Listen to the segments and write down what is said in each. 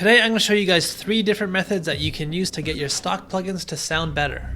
Today I'm going to show you guys 3 different methods that you can use to get your stock plugins to sound better.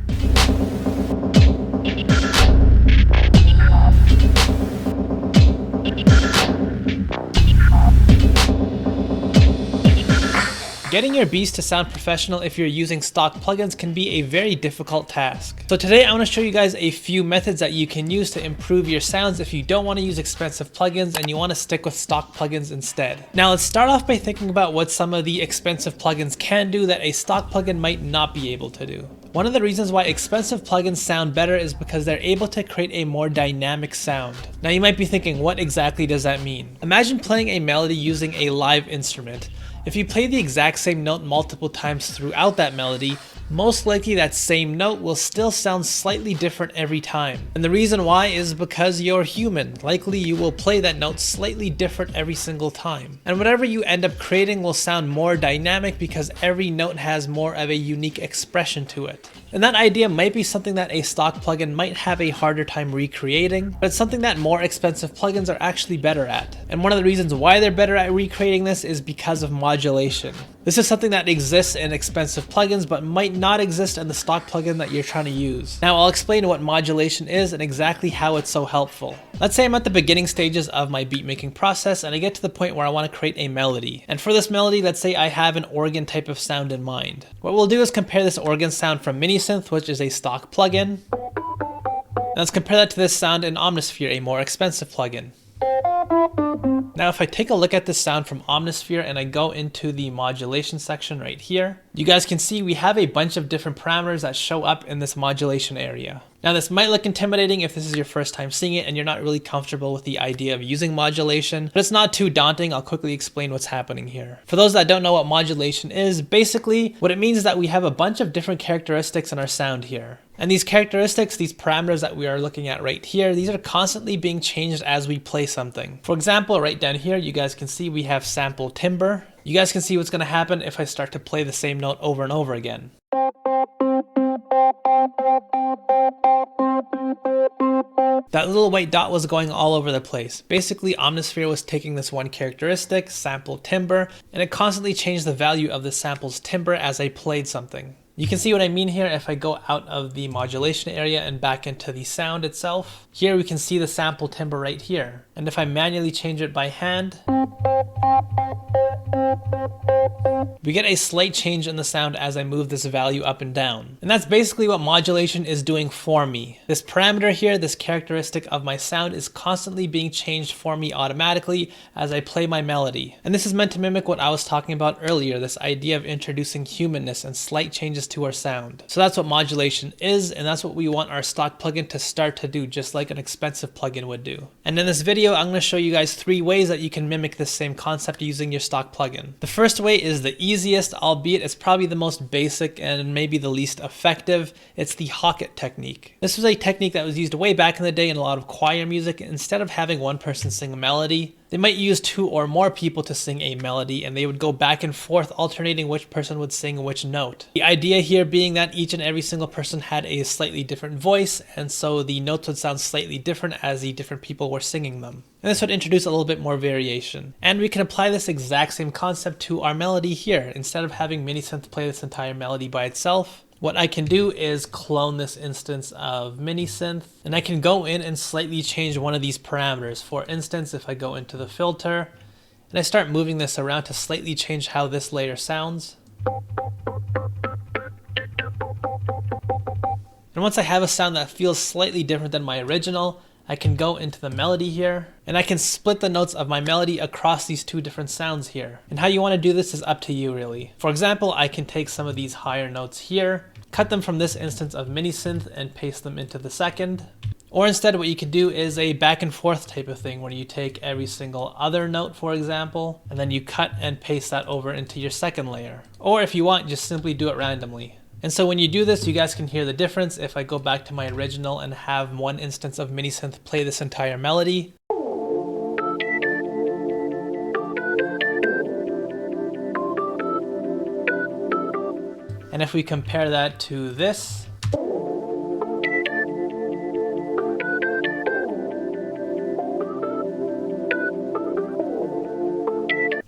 Getting your beats to sound professional if you're using stock plugins can be a very difficult task. So today I want to show you guys a few methods that you can use to improve your sounds if you don't want to use expensive plugins and you want to stick with stock plugins instead. Now let's start off by thinking about what some of the expensive plugins can do that a stock plugin might not be able to do. One of the reasons why expensive plugins sound better is because they're able to create a more dynamic sound. Now you might be thinking, what exactly does that mean? Imagine playing a melody using a live instrument. If you play the exact same note multiple times throughout that melody, most likely that same note will still sound slightly different every time. And the reason why is because you're human. Likely you will play that note slightly different every single time. And whatever you end up creating will sound more dynamic because every note has more of a unique expression to it. And that idea might be something that a stock plugin might have a harder time recreating, but it's something that more expensive plugins are actually better at. And one of the reasons why they're better at recreating this is because of modulation. This is something that exists in expensive plugins but might not exist in the stock plugin that you're trying to use. Now I'll explain what modulation is and exactly how it's so helpful. Let's say I'm at the beginning stages of my beat making process and I get to the point where I want to create a melody. And for this melody, let's say I have an organ type of sound in mind. What we'll do is compare this organ sound from Minisynth, which is a stock plugin. And let's compare that to this sound in Omnisphere, a more expensive plugin. Now if I take a look at this sound from Omnisphere and I go into the modulation section right here, you guys can see we have a bunch of different parameters that show up in this modulation area. Now this might look intimidating if this is your first time seeing it and you're not really comfortable with the idea of using modulation, but it's not too daunting. I'll quickly explain what's happening here. For those that don't know what modulation is, basically what it means is that we have a bunch of different characteristics in our sound here. And these characteristics, these parameters that we are looking at right here, these are constantly being changed as we play something. For example, right down here, you guys can see we have sample timbre. You guys can see what's going to happen if I start to play the same note over and over again. That little white dot was going all over the place. Basically, Omnisphere was taking this one characteristic, sample timbre, and it constantly changed the value of the sample's timbre as I played something. You can see what I mean here if I go out of the modulation area and back into the sound itself. Here we can see the sample timbre right here. And if I manually change it by hand, we get a slight change in the sound as I move this value up and down. And that's basically what modulation is doing for me. This parameter here, this characteristic of my sound, is constantly being changed for me automatically as I play my melody. And this is meant to mimic what I was talking about earlier, this idea of introducing humanness and slight changes to our sound. So that's what modulation is, and that's what we want our stock plugin to start to do, just like an expensive plugin would do. And in this video, I'm going to show you guys 3 ways that you can mimic this same concept using your stock plugin. The first way is the easiest, albeit it's probably the most basic and maybe the least effective. It's the hawkit technique. This was a technique that was used way back in the day in a lot of choir music. Instead of having one person sing a melody, they might use 2 or more people to sing a melody, and they would go back and forth alternating which person would sing which note. The idea here being that each and every single person had a slightly different voice, and so the notes would sound slightly different as the different people were singing them. And this would introduce a little bit more variation. And we can apply this exact same concept to our melody here. Instead of having Minisynth play this entire melody by itself, what I can do is clone this instance of Minisynth, and I can go in and slightly change one of these parameters. For instance, if I go into the filter and I start moving this around to slightly change how this layer sounds. And once I have a sound that feels slightly different than my original, I can go into the melody here, and I can split the notes of my melody across these 2 different sounds here. And how you want to do this is up to you really. For example, I can take some of these higher notes here, cut them from this instance of Minisynth and paste them into the second. Or instead what you could do is a back and forth type of thing where you take every single other note, for example, and then you cut and paste that over into your second layer. Or if you want, just simply do it randomly. And so when you do this, you guys can hear the difference. If I go back to my original and have one instance of Minisynth play this entire melody, and if we compare that to this,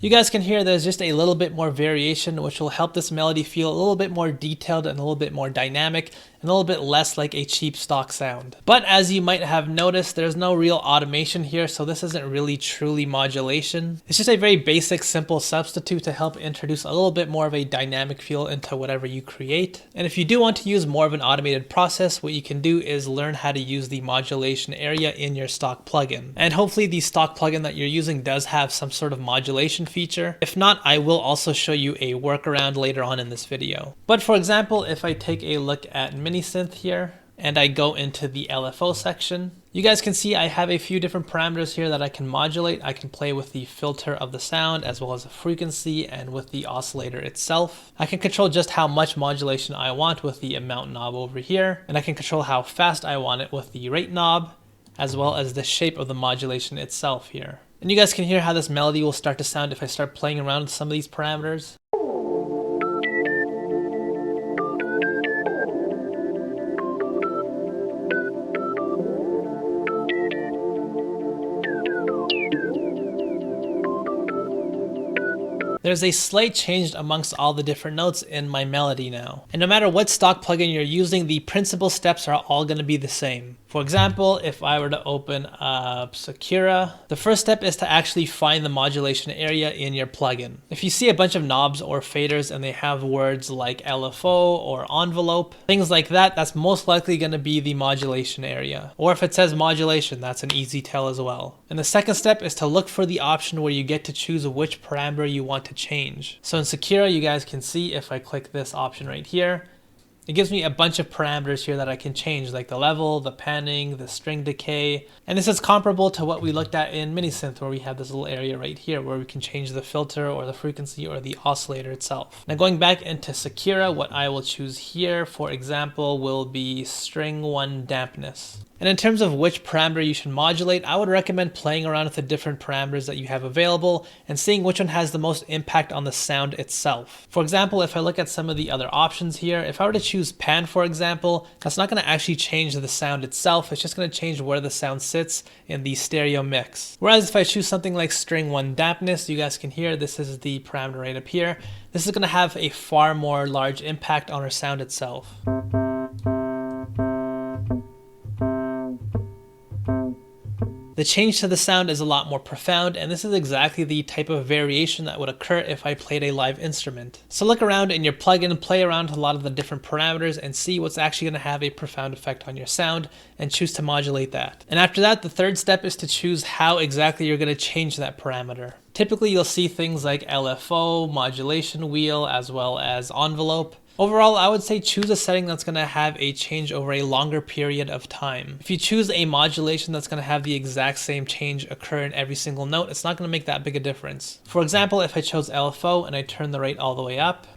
you You guys can hear there's just a little bit more variation, which will help this melody feel a little bit more detailed and a little bit more dynamic and a little bit less like a cheap stock sound. But as you might have noticed, there's no real automation here, so this isn't really truly modulation. It's just a very basic, simple substitute to help introduce a little bit more of a dynamic feel into whatever you create. And if you do want to use more of an automated process, what you can do is learn how to use the modulation area in your stock plugin. And hopefully the stock plugin that you're using does have some sort of modulation feature. If not, I will also show you a workaround later on in this video. But for example, if I take a look at Minisynth here, and I go into the LFO section, you guys can see I have a few different parameters here that I can modulate. I can play with the filter of the sound as well as the frequency and with the oscillator itself. I can control just how much modulation I want with the amount knob over here, and I can control how fast I want it with the rate knob, as well as the shape of the modulation itself here. And you guys can hear how this melody will start to sound if I start playing around with some of these parameters. There's a slight change amongst all the different notes in my melody now. And no matter what stock plugin you're using, the principal steps are all going to be the same. For example, if I were to open up Sakura, the first step is to actually find the modulation area in your plugin. If you see a bunch of knobs or faders and they have words like LFO or envelope, things like that, that's most likely going to be the modulation area. Or if it says modulation, that's an easy tell as well. And the second step is to look for the option where you get to choose which parameter you want to change. So in Sakura, you guys can see if I click this option right here, it gives me a bunch of parameters here that I can change, like the level, the panning, the string decay. And this is comparable to what we looked at in Minisynth, where we have this little area right here where we can change the filter or the frequency or the oscillator itself. Now going back into Sakura, what I will choose here, for example, will be string 1 dampness. And in terms of which parameter you should modulate, I would recommend playing around with the different parameters that you have available and seeing which one has the most impact on the sound itself. For example, if I look at some of the other options here, if I were to choose pan, for example, that's not going to actually change the sound itself. It's just going to change where the sound sits in the stereo mix. Whereas if I choose something like string 1 dampness, you guys can hear this is the parameter right up here. This is going to have a far more large impact on our sound itself. The change to the sound is a lot more profound, and this is exactly the type of variation that would occur if I played a live instrument. So look around in your plugin, play around with a lot of the different parameters and see what's actually going to have a profound effect on your sound and choose to modulate that. And after that, the third step is to choose how exactly you're going to change that parameter. Typically you'll see things like LFO, modulation wheel, as well as envelope. Overall, I would say choose a setting that's going to have a change over a longer period of time. If you choose a modulation that's going to have the exact same change occur in every single note, it's not going to make that big a difference. For example, if I chose LFO and I turn the rate all the way up,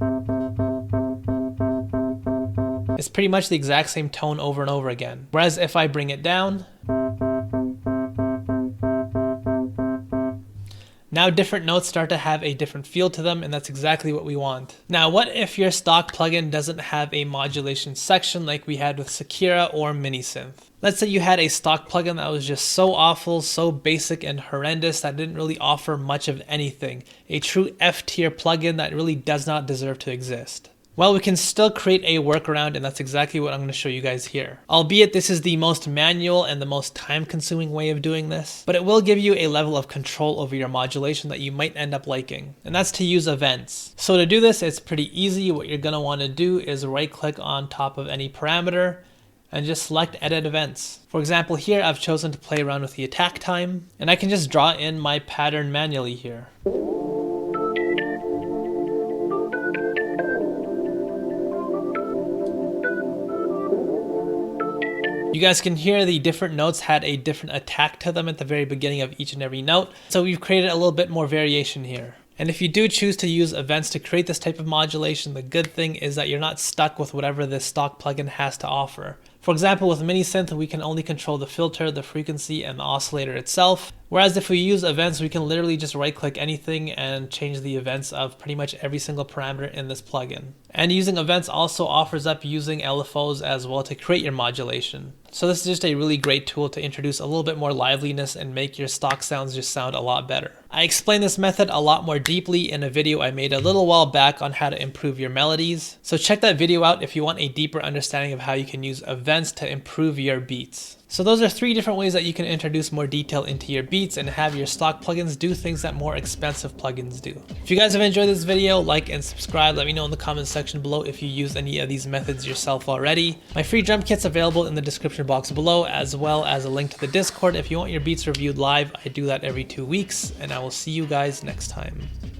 it's pretty much the exact same tone over and over again. Whereas if I bring it down, now different notes start to have a different feel to them, and that's exactly what we want. Now, what if your stock plugin doesn't have a modulation section like we had with Sakura or Minisynth? Let's say you had a stock plugin that was just so awful, so basic and horrendous that didn't really offer much of anything. A true F-tier plugin that really does not deserve to exist. Well, we can still create a workaround, and that's exactly what I'm going to show you guys here. Albeit this is the most manual and the most time-consuming way of doing this, but it will give you a level of control over your modulation that you might end up liking, and that's to use events. So to do this, it's pretty easy. What you're going to want to do is right-click on top of any parameter and just select Edit Events. For example, here I've chosen to play around with the attack time, and I can just draw in my pattern manually here. You guys can hear the different notes had a different attack to them at the very beginning of each and every note. So we've created a little bit more variation here. And if you do choose to use events to create this type of modulation, the good thing is that you're not stuck with whatever this stock plugin has to offer. For example, with Minisynth, we can only control the filter, the frequency, and the oscillator itself. Whereas if we use events, we can literally just right-click anything and change the events of pretty much every single parameter in this plugin. And using events also offers up using LFOs as well to create your modulation. So this is just a really great tool to introduce a little bit more liveliness and make your stock sounds just sound a lot better. I explained this method a lot more deeply in a video I made a little while back on how to improve your melodies. So check that video out if you want a deeper understanding of how you can use events to improve your beats. So those are 3 different ways that you can introduce more detail into your beats and have your stock plugins do things that more expensive plugins do. If you guys have enjoyed this video, like and subscribe. Let me know in the comments section below if you use any of these methods yourself already. My free drum kit's available in the description box below, as well as a link to the Discord if you want your beats reviewed live. I do that every 2 weeks, and I will see you guys next time.